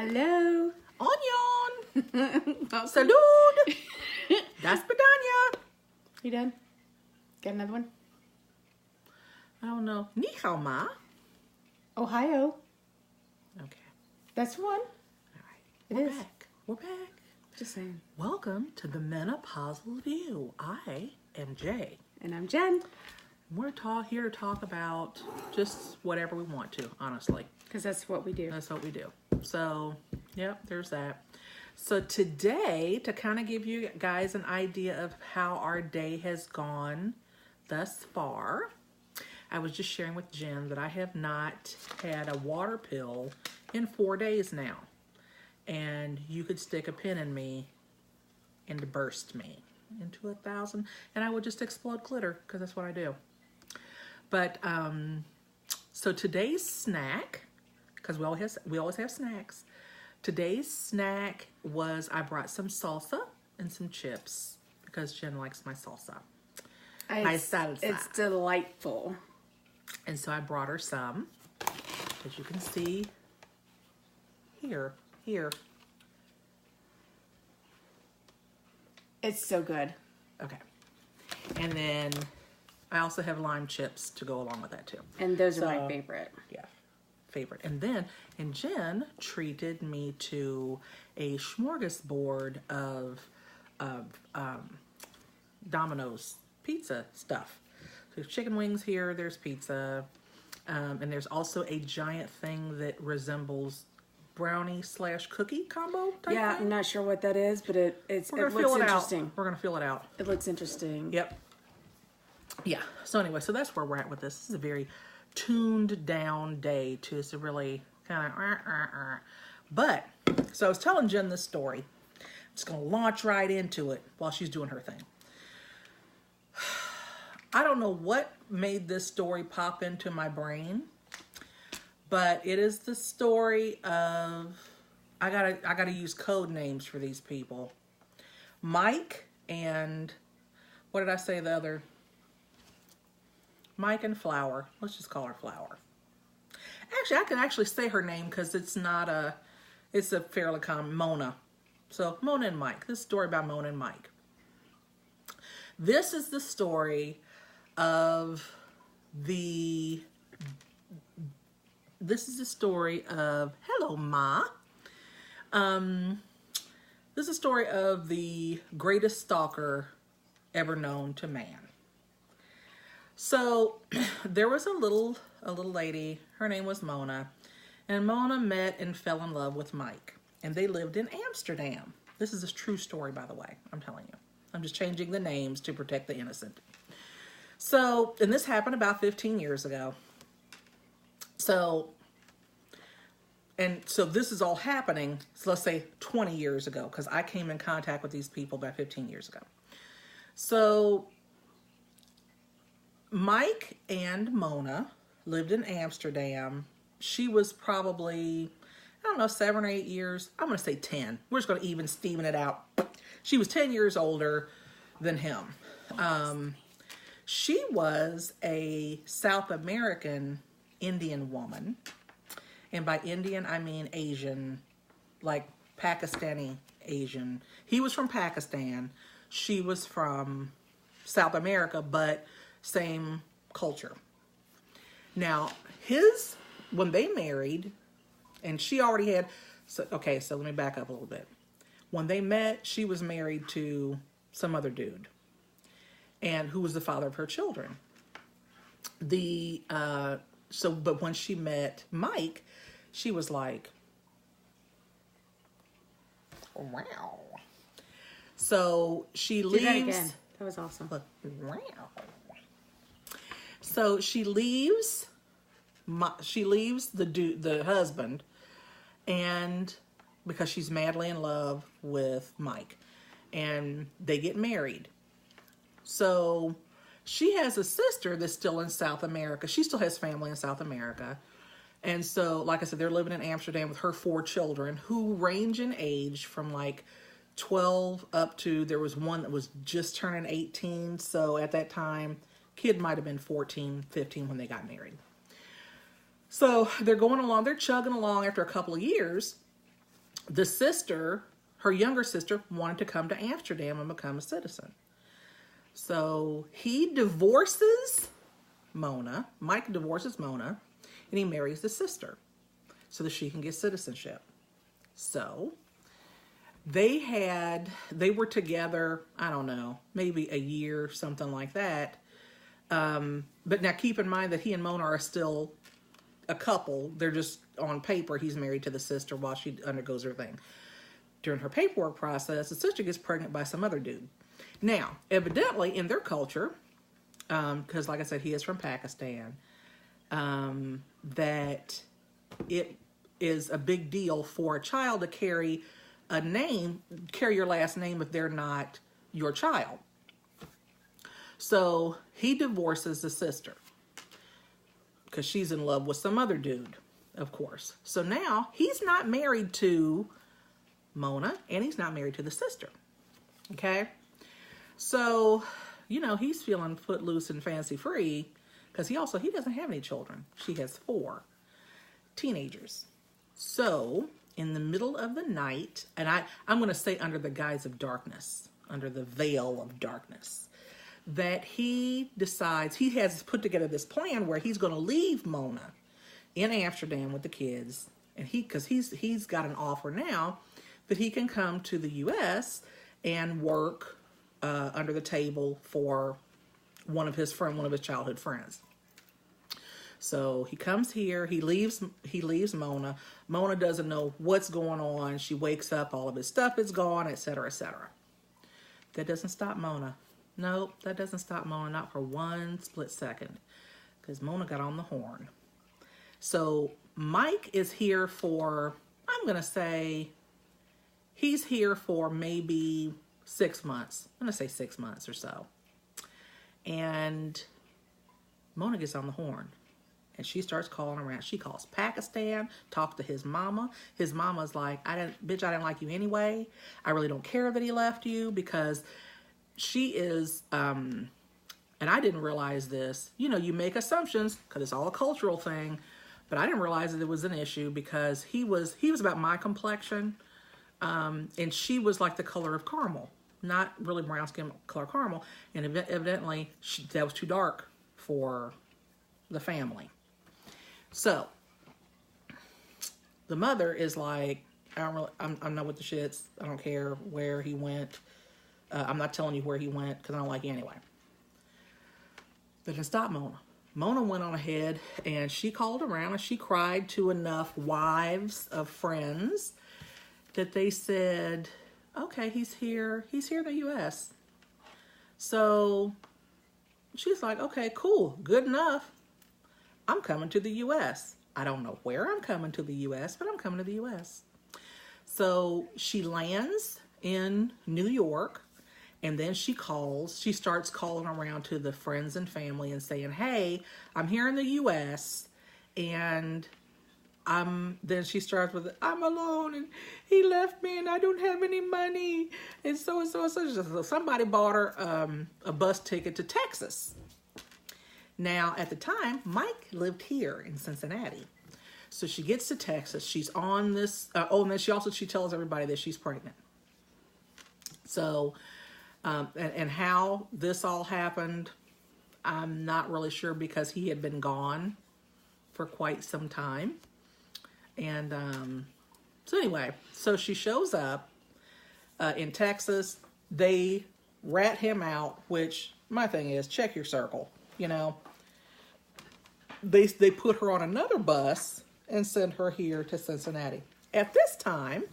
Hello. Onion. Salud. Das Bedanya. You done? Got another one? I don't know. Ni hao ma. Ohio. Okay. That's one. All right. We're is. back. We're back. Just saying. Welcome to the Menopausal View. I am Jay. And I'm Jen. We're here to talk about just whatever we want to, honestly. Because that's what we do. That's what we do. So, yep, there's that. So today, to kind of give you guys an idea of how our day has gone thus far, I was just sharing with Jen that I have not had a water pill in 4 days now. And you could stick a pin in me and burst me into 1,000, and I would just explode glitter, because that's what I do. But, so today's snack, because we always have snacks. Today's snack was I brought some salsa and some chips because Jen likes my salsa. My salsa. It's delightful. And so I brought her some, as you can see here. It's so good. Okay. And then I also have lime chips to go along with that too. And those are my favorite. Yeah, favorite. And Jen treated me to a smorgasbord of Domino's pizza stuff. So there's chicken wings here, there's pizza, and there's also a giant thing that resembles brownie/cookie combo type Yeah, thing. I'm not sure what that is, but it looks interesting. We're gonna feel it out. It looks interesting. Yep. Yeah. So anyway, so that's where we're at with this. This is a very tuned down day too. It's a really kind of But so I was telling Jen this story. I'm just gonna launch right into it while she's doing her thing. I don't know what made this story pop into my brain, but it is the story of I gotta use code names for these people. Mike and what did I say the other? Mike and Flower. Let's just call her Flower. Actually, I can actually say her name because it's a fairly common, Mona. So Mona and Mike. This is a story about Mona and Mike. This is the story of hello, Ma. This is a story of the greatest stalker ever known to man. So there was a little lady, her name was Mona, and Mona met and fell in love with Mike, and they lived in Amsterdam. This is a true story, by the way, I'm telling you. I'm just changing the names to protect the innocent. So, and this happened about 15 years ago. So this is all happening, so let's say 20 years ago, because I came in contact with these people about 15 years ago. So Mike and Mona lived in Amsterdam. She was probably, I don't know, 7 or 8 years. I'm going to say 10. We're just going to even Steven it out. She was 10 years older than him. She was a South American Indian woman. And by Indian, I mean Asian, like Pakistani Asian. He was from Pakistan. She was from South America, but same culture. Now, when they married, and she already had, so let me back up a little bit. When they met, she was married to some other dude, and who was the father of her children. But when she met Mike, she was like, wow. So she leaves. Do that again. That was awesome. Look, wow. So she leaves the husband, and because she's madly in love with Mike, and they get married. So she has a sister that's still in South America. She still has family in South America. And so, like I said, they're living in Amsterdam with her 4 children who range in age from like 12 up to, there was one that was just turning 18. So at that time, kid might have been 14, 15 when they got married. So they're going along, they're chugging along after a couple of years. the sister, her younger sister, wanted to come to Amsterdam and become a citizen. So he divorces Mona. Mike divorces Mona, and he marries the sister so that she can get citizenship. So they were together, I don't know, maybe a year, something like that. But now keep in mind that he and Mona are still a couple. They're just on paper, he's married to the sister while she undergoes her thing. During her paperwork process, the sister gets pregnant by some other dude. Now, evidently in their culture, because like I said, he is from Pakistan, that it is a big deal for a child to carry your last name if they're not your child. So he divorces the sister because she's in love with some other dude, of course. So now he's not married to Mona and he's not married to the sister. Okay? So, he's feeling footloose and fancy free because he doesn't have any children. She has 4 teenagers. So, in the middle of the night, and I'm going to say under the guise of darkness, under the veil of darkness, that he decides, he has put together this plan where he's going to leave Mona in Amsterdam with the kids, and because he's got an offer now that he can come to the U.S. and work under the table for one of his childhood friends. So he comes here, he leaves Mona. Mona doesn't know what's going on. She wakes up, all of his stuff is gone, etc., etc. That doesn't stop Mona. Nope, that doesn't stop Mona, not for one split second, because Mona got on the horn. So Mike is here for, I'm going to say, he's here for maybe 6 months. I'm going to say 6 months or so. And Mona gets on the horn. And she starts calling around. She calls Pakistan, talks to his mama. His mama's like, I didn't like you anyway. I really don't care that he left you, because she is, and I didn't realize this. You make assumptions because it's all a cultural thing, but I didn't realize that it was an issue because he was about my complexion, and she was like the color of caramel, not really brown skin color caramel, and evidently that was too dark for the family. So the mother is like, I'm not with the shits. I don't care where he went. I'm not telling you where he went because I don't like you anyway. That didn't stop Mona. Mona went on ahead and she called around and she cried to enough wives of friends that they said, okay, he's here in the U.S. So she's like, okay, cool, good enough. I'm coming to the U.S. I don't know where I'm coming to the U.S., but I'm coming to the U.S. So she lands in New York, and then she starts calling around to the friends and family and saying, hey, I'm here in the U.S., and then she starts with, I'm alone, and he left me, and I don't have any money, and so. Somebody bought her a bus ticket to Texas. Now, at the time, Mike lived here in Cincinnati. So she gets to Texas. She's on this. And then she tells everybody that she's pregnant. So, and how this all happened, I'm not really sure because he had been gone for quite some time. And so anyway, so she shows up in Texas. They rat him out, which my thing is, check your circle, They put her on another bus and send her here to Cincinnati. At this time,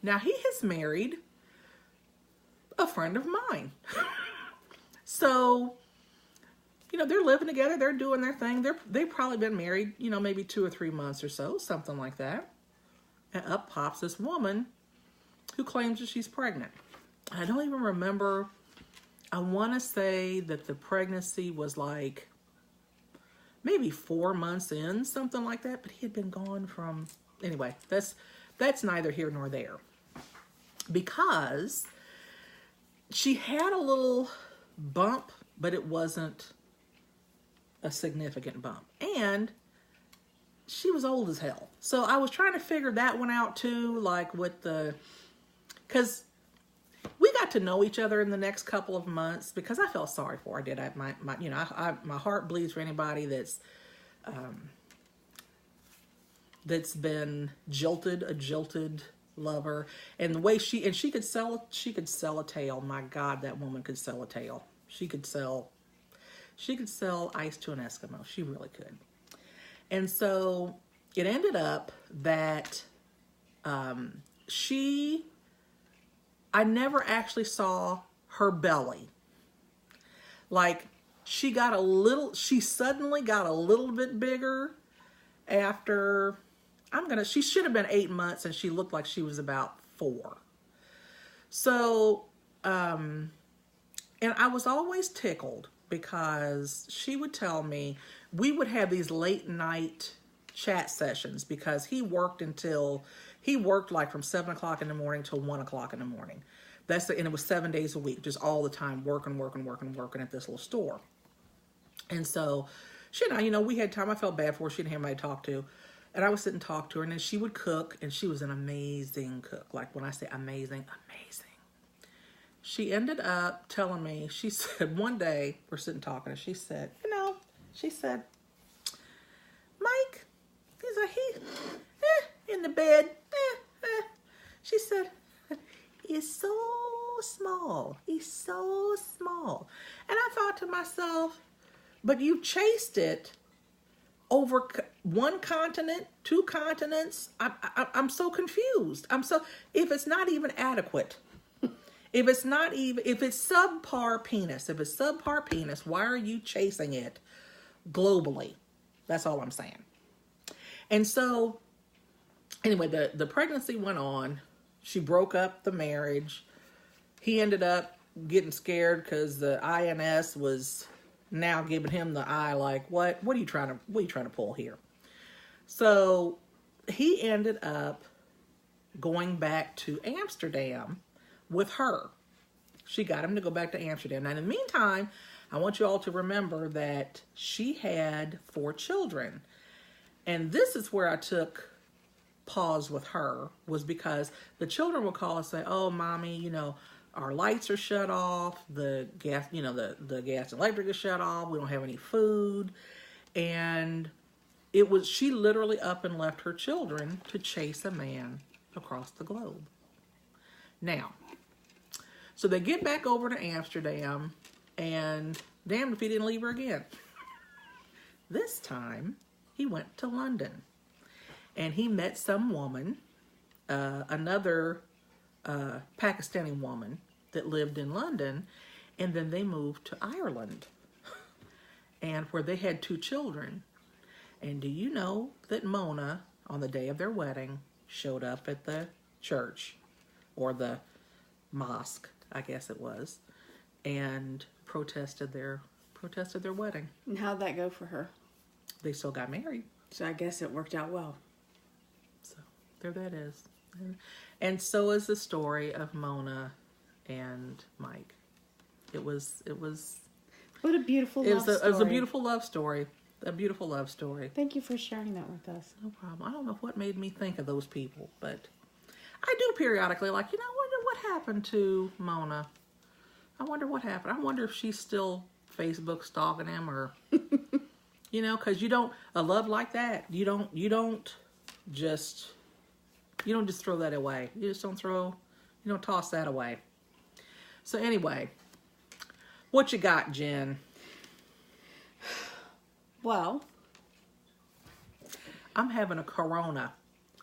now he has married a friend of mine. So, they're living together. They're doing their thing. They've probably been married, maybe 2 or 3 months or so, something like that. And up pops this woman who claims that she's pregnant. I don't even remember. I want to say that the pregnancy was like maybe 4 months in, something like that, but he had been gone from, anyway, that's neither here nor there. Because she had a little bump, but it wasn't a significant bump. And she was old as hell. So I was trying to figure that one out too, like with because we got to know each other in the next couple of months, because I felt sorry for her. My heart bleeds for anybody that's been jilted, a jilted lover. And the way she could sell a tale. My God, that woman could sell a tale. She could sell ice to an Eskimo. She really could. And so it ended up that I never actually saw her belly. Like, she suddenly got a little bit bigger after, she should have been 8 months, and she looked like she was about 4. So, and I was always tickled, because she would tell me, we would have these late night chat sessions, because he worked like from 7 o'clock in the morning till 1 o'clock in the morning. And it was 7 days a week, just all the time working at this little store. And so we had time. I felt bad for her. She didn't have anybody to talk to. And I would sit and talk to her, and then she would cook, and she was an amazing cook. Like, when I say amazing, amazing. She ended up telling me, she said, one day, we're sitting talking, and she said, Mike, in the bed, she said, he's so small. He's so small. And I thought to myself, but you chased it over one continent, 2 continents. I'm so confused. If it's not even adequate, if it's subpar penis, why are you chasing it globally? That's all I'm saying. And so, anyway, the pregnancy went on. She broke up the marriage. He ended up getting scared because the INS was now giving him the eye, like, what are you trying to pull here? So he ended up going back to Amsterdam with her. She got him to go back to Amsterdam. Now, in the meantime, I want you all to remember that she had 4 children. And this is where I took pause with her, was because the children would call and say, oh, Mommy, our lights are shut off, the gas, the gas and electric is shut off, we don't have any food. And she literally up and left her children to chase a man across the globe. Now, so they get back over to Amsterdam, and damned if he didn't leave her again. This time, he went to London, and he met some woman, another Pakistani woman that lived in London, and then they moved to Ireland, and where they had 2 children. And do you know that Mona, on the day of their wedding, showed up at the church, or the mosque, I guess it was, and protested their wedding. And how'd that go for her? They still got married. So I guess it worked out well. So there that is. And so is the story of Mona and Mike. It was what a beautiful love story. It was a beautiful love story. A beautiful love story. Thank you for sharing that with us. No problem. I don't know what made me think of those people, but I do periodically, like, I wonder what happened to Mona. I wonder what happened. I wonder if she's still Facebook stalking him, or because a love like that, you don't just throw that away. You just don't toss that away. So anyway, what you got, Jen? Well, I'm having a Corona.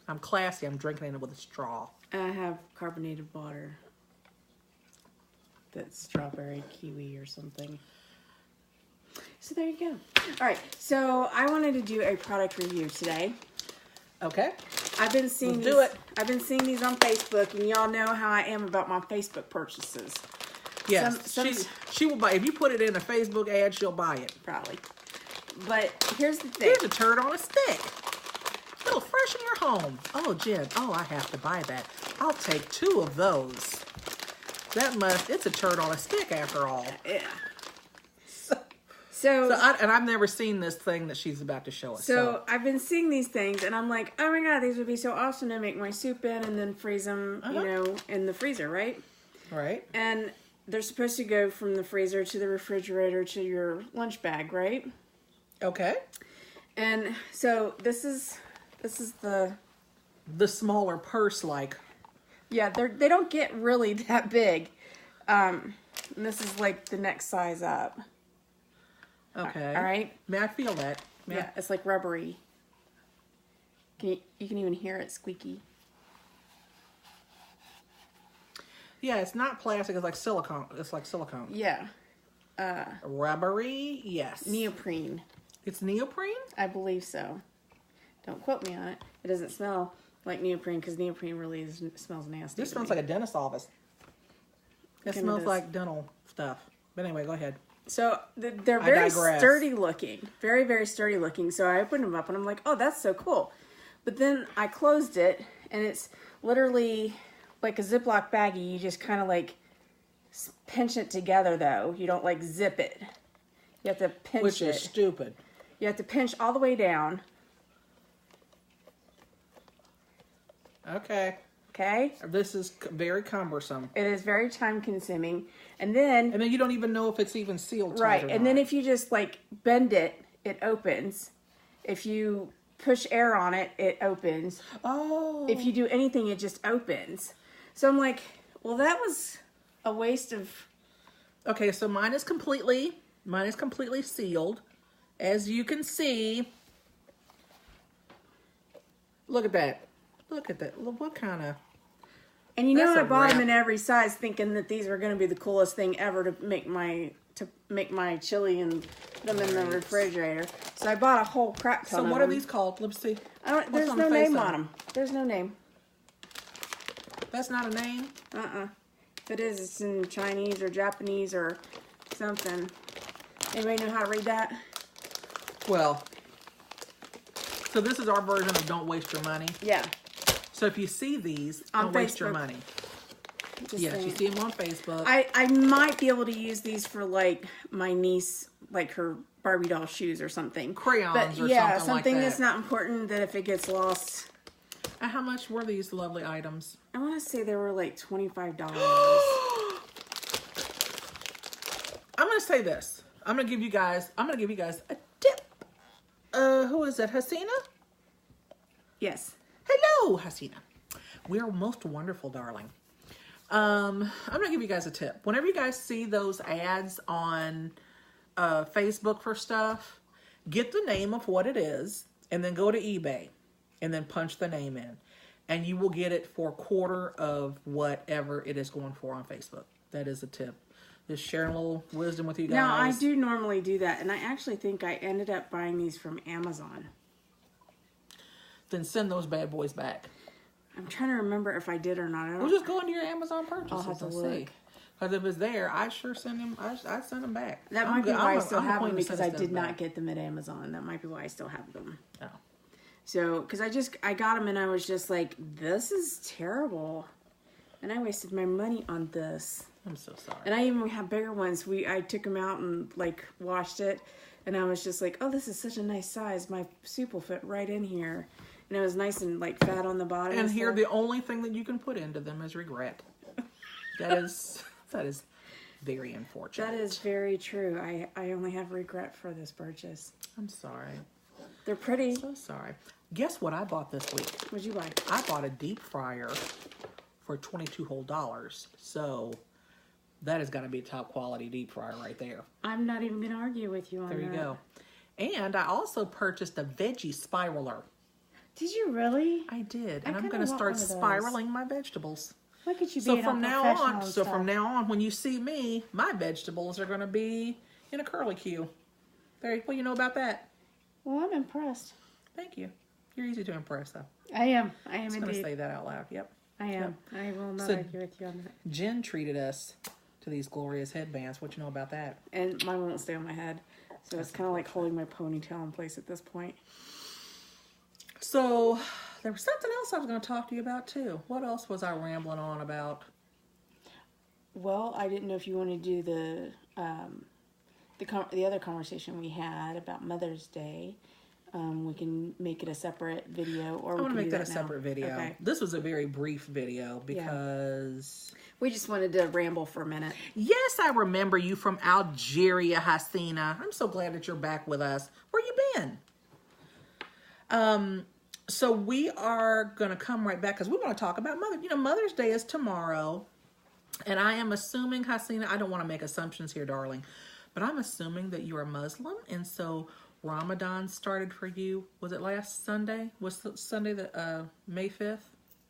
I'm classy. I'm drinking it with a straw. I have carbonated water. That's strawberry kiwi or something. So there you go. All right. So I wanted to do a product review today. Okay. I've been seeing these on Facebook, and y'all know how I am about my Facebook purchases. Yes. She will buy. If you put it in a Facebook ad, she'll buy it. Probably. But here's the thing. Here's a turd on a stick. It'll freshen your home. Oh, Jen. Oh, I have to buy that. I'll take 2 of those. It's a turd on a stick after all. Yeah. So and I've never seen this thing that she's about to show us. So I've been seeing these things, and I'm like, oh my god, these would be so awesome to make my soup in, and then freeze them, in the freezer, right? Right. And they're supposed to go from the freezer to the refrigerator to your lunch bag, right? Okay. And so this is the smaller purse, like. Yeah, they don't get really that big. And this is like the next size up. Okay. All right. May I feel that? Yeah, it's like rubbery. You can even hear it squeaky. Yeah, it's not plastic. It's like silicone. It's like silicone. Yeah. Rubbery. Yes. Neoprene. It's neoprene? I believe so. Don't quote me on it. It doesn't smell like neoprene because neoprene really smells nasty. This smells like a dentist's office. It smells like dental stuff. But anyway, go ahead. So they're very sturdy looking. Very, very sturdy looking. So I opened them up and I'm like, oh, that's so cool. But then I closed it and it's literally like a Ziploc baggie. You just kind of like pinch it together though. You don't like zip it. You have to pinch it. Which is stupid. You have to pinch all the way down. Okay. Okay? This is very cumbersome. It is very time consuming. And then you don't even know if it's even sealed tight right. or And not. then if you just like bend it, it opens. If you push air on it, it opens. Oh. If you do anything, it just opens. So I'm like, well, that was a waste of... Okay, so mine is completely sealed. As you can see, look at that. Look at that. Look, what kind of... And you know That's I a bought them wrap. in every size thinking that these were going to be the coolest thing ever to make my chili and put them in the refrigerator. So I bought a whole crap ton So of what them. are these called? Let's see. There's on no the face name of on them? them. There's no name. That's not a name? If it is, it's in Chinese or Japanese or something. Anybody know how to read that? Well, so this is our version of don't waste your money. Yeah. So if you see these, On don't waste your Facebook. money. Just Yes, saying. you see them on Facebook. I might be able to use these for like my niece, like her Barbie doll shoes or something. Crayons but, or something yeah, like something that. that's not important that if it gets lost. And how much were these lovely items? I want to say they were like $25. I'm going to say this. I'm going to give you guys a tip. Who is that? Hasina? Yes. Hello, Hasina. We're most wonderful, darling. I'm going to give you guys a tip. Whenever you guys see those ads on Facebook for stuff, get the name of what it is and then go to eBay and then punch the name in. And you will get it for a quarter of whatever it is going for on Facebook. That is a tip. Just sharing a little wisdom with you guys. Now, I do normally do that, and I actually think I ended up buying these from Amazon. Then send those bad boys back. I'm trying to remember if I did or not. I don't We'll just go into your Amazon purchases I'll have to and look. see. Because if it's there, I sure send them. I send them back. That I'm might be good. why I I'm still I'm have them acquainted because to I send did stuff not back. get them at Amazon. That might be why I still have them. Oh. So, because I got them and I was just like, this is terrible. And I wasted my money on this. I'm so sorry. And I even have bigger ones. I took them out and like washed it. And I was just like, oh, this is such a nice size. My soup will fit right in here. And it was nice and like fat on the bottom. And here, stuff. the only thing that you can put into them is regret. That is very unfortunate. That is very true. I only have regret for this purchase. I'm sorry. They're pretty. So sorry. Guess what I bought this week? What'd you buy? I bought a deep fryer for $22 whole. So that has got to be a top quality deep fryer right there. I'm not even going to argue with you on that. There you go. And I also purchased a veggie spiraler. Did you really? I did, I and I'm kinda going to want start one of those. spiraling my vegetables. Look at you So being from all now professional on, and stuff. when you see me, my vegetables are going to be in a curly queue. There, what do you know about that? Well, I'm impressed. Thank you. You're easy to impress, though. I am I'm just going to indeed. say that out loud. Yep. I am. I will not So- argue with you on that. Jen treated us to these glorious headbands. What you know about that? And mine won't stay on my head. So it's kind of like holding my ponytail in place at this point. So there was something else I was going to talk to you about too. What else was I rambling on about? Well, I didn't know if you want to do the the other conversation we had about Mother's Day. We can make it a separate video, or I want to make that a now. separate video. Okay. This was a very brief video because we just wanted to ramble for a minute. Yes, I remember you from Algeria, Hasina. I'm so glad that you're back with us. Where you been? So we are going to come right back because we want to talk about Mother's Day is tomorrow. And I am assuming, Hasina, I don't want to make assumptions here, darling, but I'm assuming that you are Muslim. And so Ramadan started for you. Was it last Sunday? Was the Sunday the May 5th?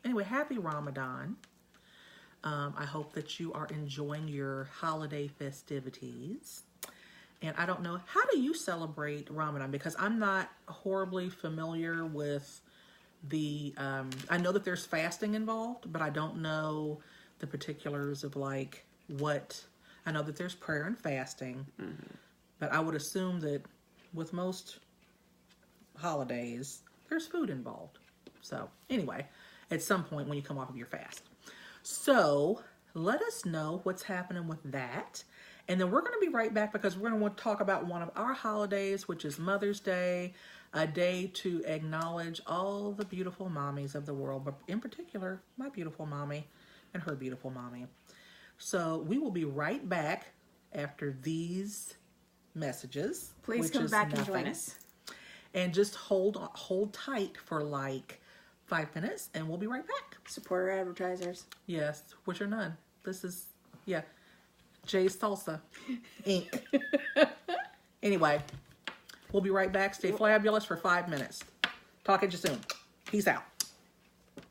Anyway, happy Ramadan. I hope that you are enjoying your holiday festivities. And I don't know, how do you celebrate Ramadan? Because I'm not horribly familiar with the, I know that there's fasting involved, but I don't know the particulars of like what, I know that there's prayer and fasting, but I would assume that with most holidays, there's food involved. So anyway, at some point when you come off of your fast. So let us know what's happening with that. And then we're going to be right back because we're going to want to talk about one of our holidays, which is Mother's Day, a day to acknowledge all the beautiful mommies of the world, but in particular, my beautiful mommy and her beautiful mommy. So we will be right back after these messages. Please come back and join us. And just hold tight for like 5 minutes and we'll be right back. Support our advertisers. Yes, which are none. This is, yeah, Jay's Salsa, Inc. Anyway, we'll be right back. Stay fabulous for 5 minutes. Talk at you soon. Peace out.